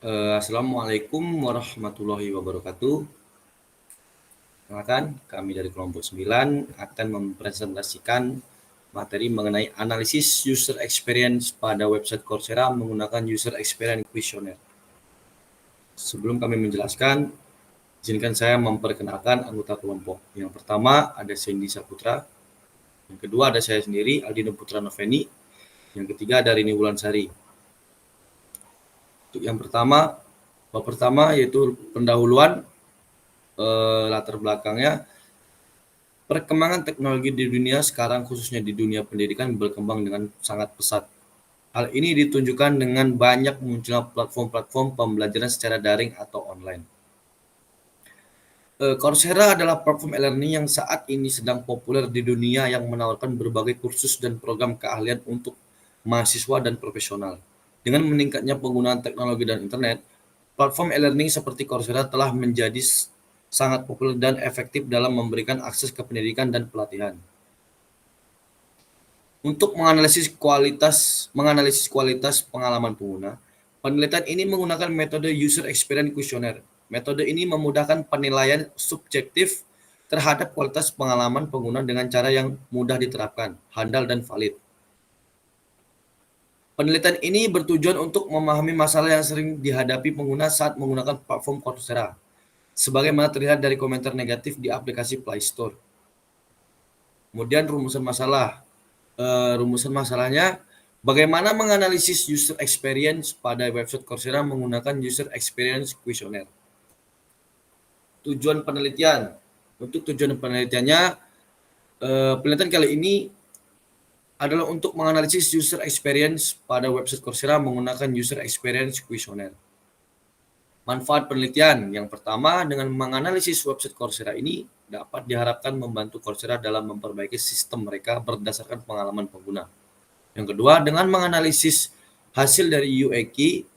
Assalamualaikum warahmatullahi wabarakatuh. Perkenalkan, kami dari kelompok 9 akan mempresentasikan materi mengenai analisis user experience pada website Coursera menggunakan user experience questionnaire. Sebelum kami menjelaskan, izinkan saya memperkenalkan anggota kelompok. Yang pertama ada Sandy Saputra, yang kedua ada saya sendiri, Aldino Putra Noveni, yang ketiga ada Rini Wulansari. Untuk yang pertama, bab pertama yaitu pendahuluan, latar belakangnya. Perkembangan teknologi di dunia sekarang, khususnya di dunia pendidikan, berkembang dengan sangat pesat. Hal ini ditunjukkan dengan banyak munculnya platform-platform pembelajaran secara daring atau online. Coursera adalah platform e-learning yang saat ini sedang populer di dunia yang menawarkan berbagai kursus dan program keahlian untuk mahasiswa dan profesional. Dengan meningkatnya penggunaan teknologi dan internet, platform e-learning seperti Coursera telah menjadi sangat populer dan efektif dalam memberikan akses ke pendidikan dan pelatihan. Untuk menganalisis kualitas pengalaman pengguna, penelitian ini menggunakan metode user experience questionnaire. Metode ini memudahkan penilaian subjektif terhadap kualitas pengalaman pengguna dengan cara yang mudah diterapkan, handal, dan valid. Penelitian ini bertujuan untuk memahami masalah yang sering dihadapi pengguna saat menggunakan platform Coursera, sebagaimana terlihat dari komentar negatif di aplikasi Play Store. Kemudian rumusan masalahnya, bagaimana menganalisis user experience pada website Coursera menggunakan user experience questionnaire. Tujuan penelitian. Untuk tujuan penelitiannya, penelitian kali ini adalah untuk menganalisis user experience pada website Coursera menggunakan user experience questionnaire. Manfaat penelitian. Yang pertama, dengan menganalisis website Coursera ini dapat diharapkan membantu Coursera dalam memperbaiki sistem mereka berdasarkan pengalaman pengguna. Yang kedua, dengan menganalisis hasil dari UX,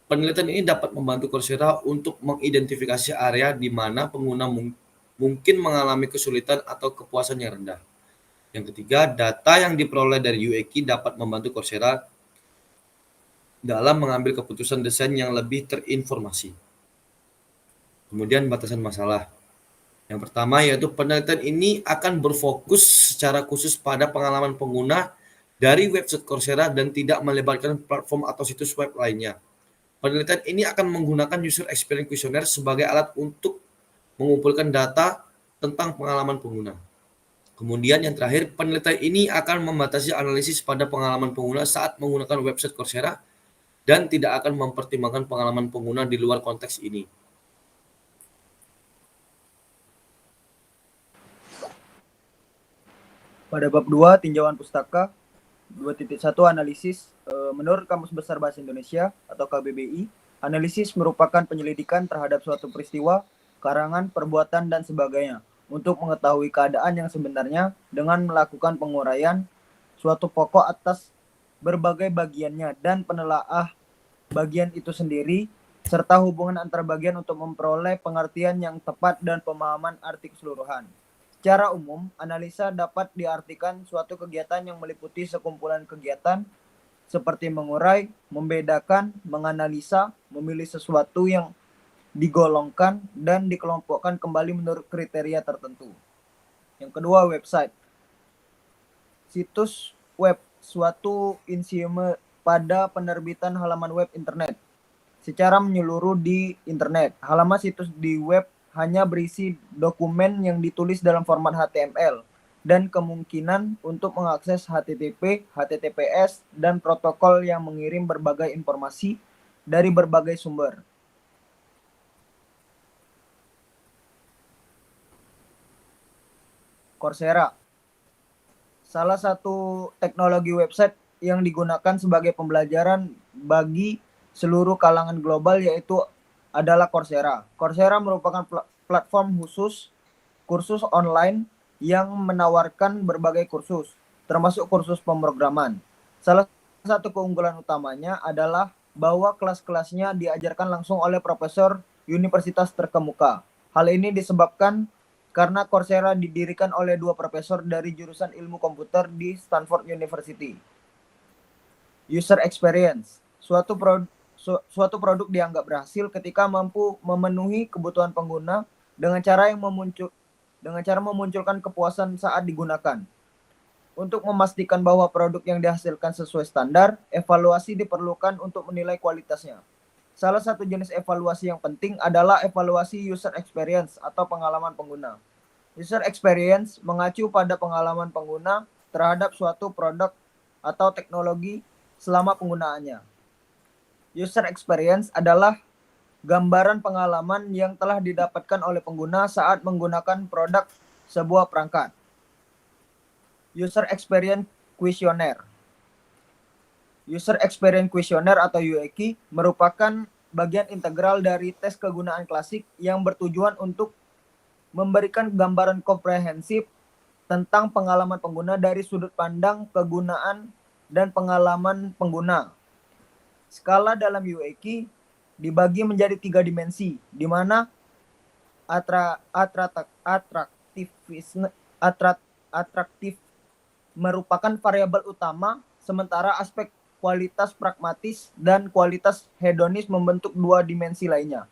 penelitian ini dapat membantu Coursera untuk mengidentifikasi area di mana pengguna mungkin mengalami kesulitan atau kepuasan yang rendah. Yang ketiga, data yang diperoleh dari UX dapat membantu Coursera dalam mengambil keputusan desain yang lebih terinformasi. Kemudian batasan masalah. Yang pertama yaitu penelitian ini akan berfokus secara khusus pada pengalaman pengguna dari website Coursera dan tidak melibatkan platform atau situs web lainnya. Penelitian ini akan menggunakan user experience questionnaire sebagai alat untuk mengumpulkan data tentang pengalaman pengguna. Kemudian yang terakhir, penelitian ini akan membatasi analisis pada pengalaman pengguna saat menggunakan website Coursera dan tidak akan mempertimbangkan pengalaman pengguna di luar konteks ini. Pada bab 2, tinjauan pustaka, 2.1 analisis, menurut Kamus Besar Bahasa Indonesia atau KBBI, analisis merupakan penyelidikan terhadap suatu peristiwa, karangan, perbuatan, dan sebagainya untuk mengetahui keadaan yang sebenarnya dengan melakukan penguraian suatu pokok atas berbagai bagiannya dan penelaah bagian itu sendiri, serta hubungan antar bagian untuk memperoleh pengertian yang tepat dan pemahaman arti keseluruhan. Secara umum, analisa dapat diartikan suatu kegiatan yang meliputi sekumpulan kegiatan seperti mengurai, membedakan, menganalisa, memilih sesuatu yang digolongkan, dan dikelompokkan kembali menurut kriteria tertentu. Yang kedua, website. Situs web, suatu insieme pada penerbitan halaman web internet. Secara menyeluruh di internet, halaman situs di web hanya berisi dokumen yang ditulis dalam format HTML dan kemungkinan untuk mengakses HTTP, HTTPS, dan protokol yang mengirim berbagai informasi dari berbagai sumber. Coursera, salah satu teknologi website yang digunakan sebagai pembelajaran bagi seluruh kalangan global yaitu adalah Coursera. Coursera merupakan platform khusus kursus online yang menawarkan berbagai kursus, termasuk kursus pemrograman. Salah satu keunggulan utamanya adalah bahwa kelas-kelasnya diajarkan langsung oleh profesor universitas terkemuka. Hal ini disebabkan karena Coursera didirikan oleh 2 profesor dari jurusan ilmu komputer di Stanford University. User experience, suatu produk dianggap berhasil ketika mampu memenuhi kebutuhan pengguna dengan cara memunculkan kepuasan saat digunakan. Untuk memastikan bahwa produk yang dihasilkan sesuai standar, evaluasi diperlukan untuk menilai kualitasnya. Salah satu jenis evaluasi yang penting adalah evaluasi user experience atau pengalaman pengguna. User experience mengacu pada pengalaman pengguna terhadap suatu produk atau teknologi selama penggunaannya. User experience adalah gambaran pengalaman yang telah didapatkan oleh pengguna saat menggunakan produk sebuah perangkat. User Experience Questionnaire. User Experience Questionnaire atau UEQ merupakan bagian integral dari tes kegunaan klasik yang bertujuan untuk memberikan gambaran komprehensif tentang pengalaman pengguna dari sudut pandang kegunaan dan pengalaman pengguna. Skala dalam UEQ dibagi menjadi 3 dimensi, di mana atraktif merupakan variabel utama, sementara aspek kualitas pragmatis dan kualitas hedonis membentuk 2 dimensi lainnya.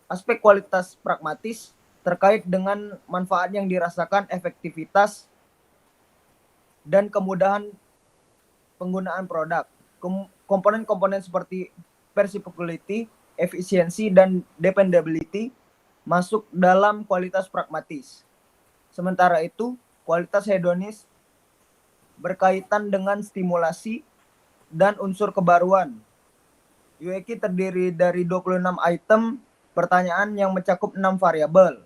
Aspek kualitas pragmatis terkait dengan manfaat yang dirasakan, efektivitas, dan kemudahan penggunaan produk. Komponen-komponen seperti perceivability, efisiensi, dan dependability masuk dalam kualitas pragmatis. Sementara itu, kualitas hedonis berkaitan dengan stimulasi dan unsur kebaruan. UEQ terdiri dari 26 item pertanyaan yang mencakup 6 variabel.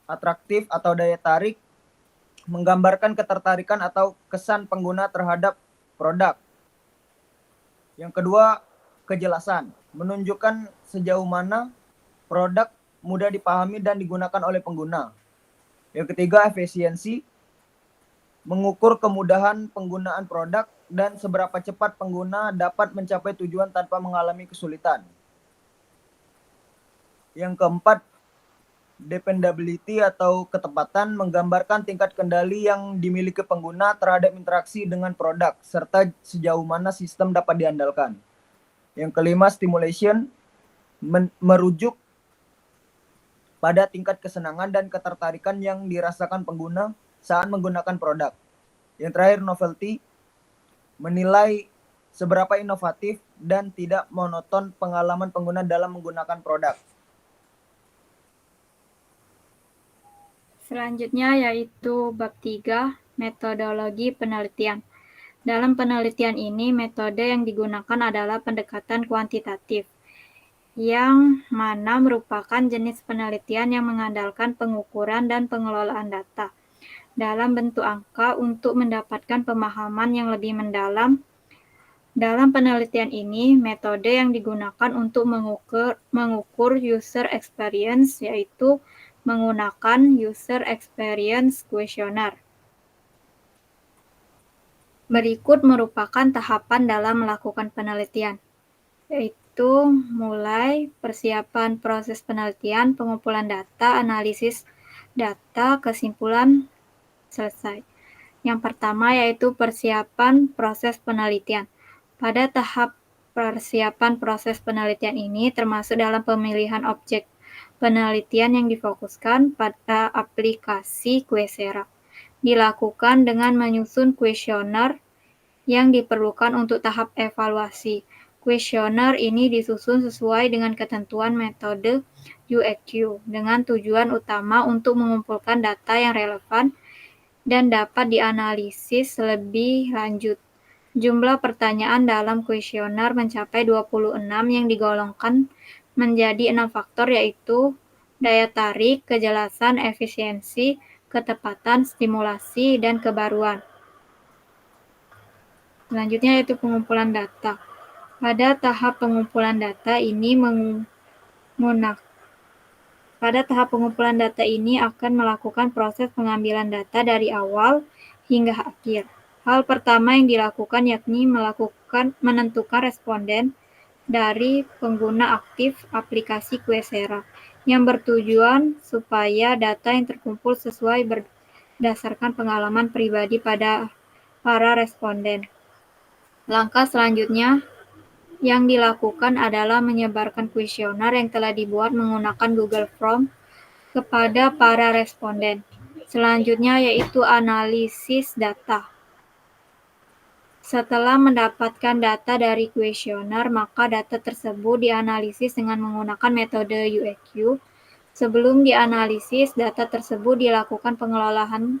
Atraktif atau daya tarik menggambarkan ketertarikan atau kesan pengguna terhadap produk. Yang kedua, kejelasan, menunjukkan sejauh mana produk mudah dipahami dan digunakan oleh pengguna. Yang ketiga, efisiensi, mengukur kemudahan penggunaan produk dan seberapa cepat pengguna dapat mencapai tujuan tanpa mengalami kesulitan. Yang keempat, dependability atau ketepatan, menggambarkan tingkat kendali yang dimiliki pengguna terhadap interaksi dengan produk, serta sejauh mana sistem dapat diandalkan. Yang kelima, stimulation, merujuk pada tingkat kesenangan dan ketertarikan yang dirasakan pengguna saat menggunakan produk. Yang terakhir, novelty, menilai seberapa inovatif dan tidak monoton pengalaman pengguna dalam menggunakan produk. Selanjutnya yaitu bab 3, metodologi penelitian. Dalam penelitian ini, metode yang digunakan adalah pendekatan kuantitatif, yang mana merupakan jenis penelitian yang mengandalkan pengukuran dan pengelolaan data dalam bentuk angka untuk mendapatkan pemahaman yang lebih mendalam. Dalam penelitian ini, metode yang digunakan untuk mengukur user experience yaitu menggunakan user experience questionnaire. Berikut merupakan tahapan dalam melakukan penelitian, yaitu mulai persiapan proses penelitian, pengumpulan data, analisis data, kesimpulan, selesai. Yang pertama yaitu persiapan proses penelitian. Pada tahap persiapan proses penelitian ini termasuk dalam pemilihan objek penelitian yang difokuskan pada aplikasi Coursera. Dilakukan dengan menyusun kuesioner yang diperlukan untuk tahap evaluasi. Kuesioner ini disusun sesuai dengan ketentuan metode UEQ dengan tujuan utama untuk mengumpulkan data yang relevan dan dapat dianalisis lebih lanjut. Jumlah pertanyaan dalam kuesioner mencapai 26 yang digolongkan menjadi 6 faktor yaitu daya tarik, kejelasan, efisiensi, ketepatan, stimulasi, dan kebaruan. Selanjutnya yaitu pengumpulan data. Pada tahap pengumpulan data ini akan melakukan proses pengambilan data dari awal hingga akhir. Hal pertama yang dilakukan yakni menentukan responden dari pengguna aktif aplikasi Coursera yang bertujuan supaya data yang terkumpul sesuai berdasarkan pengalaman pribadi pada para responden. Langkah selanjutnya Yang dilakukan adalah menyebarkan kuesioner yang telah dibuat menggunakan Google Form kepada para responden. Selanjutnya yaitu analisis data. Setelah mendapatkan data dari kuesioner, maka data tersebut dianalisis dengan menggunakan metode UEQ. Sebelum dianalisis, data tersebut dilakukan pengelolaan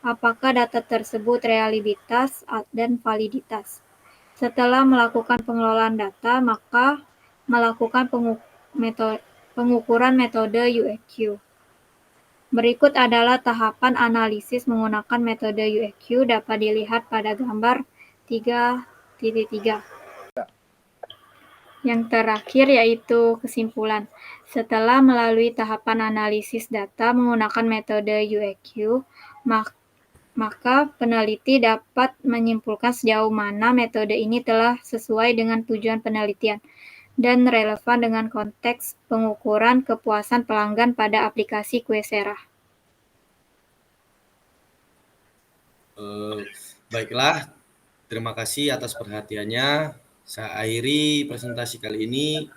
apakah data tersebut reliabilitas dan validitas. Setelah melakukan pengelolaan data, maka melakukan pengukuran metode UEQ. Berikut adalah tahapan analisis menggunakan metode UEQ dapat dilihat pada gambar 3.3. Yang terakhir yaitu kesimpulan. Setelah melalui tahapan analisis data menggunakan metode UEQ, maka peneliti dapat menyimpulkan sejauh mana metode ini telah sesuai dengan tujuan penelitian dan relevan dengan konteks pengukuran kepuasan pelanggan pada aplikasi Coursera. Baiklah, terima kasih atas perhatiannya. Saya akhiri presentasi kali ini.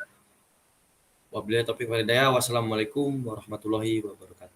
Wabillahi taufiq wal hidayah. Wassalamualaikum warahmatullahi wabarakatuh.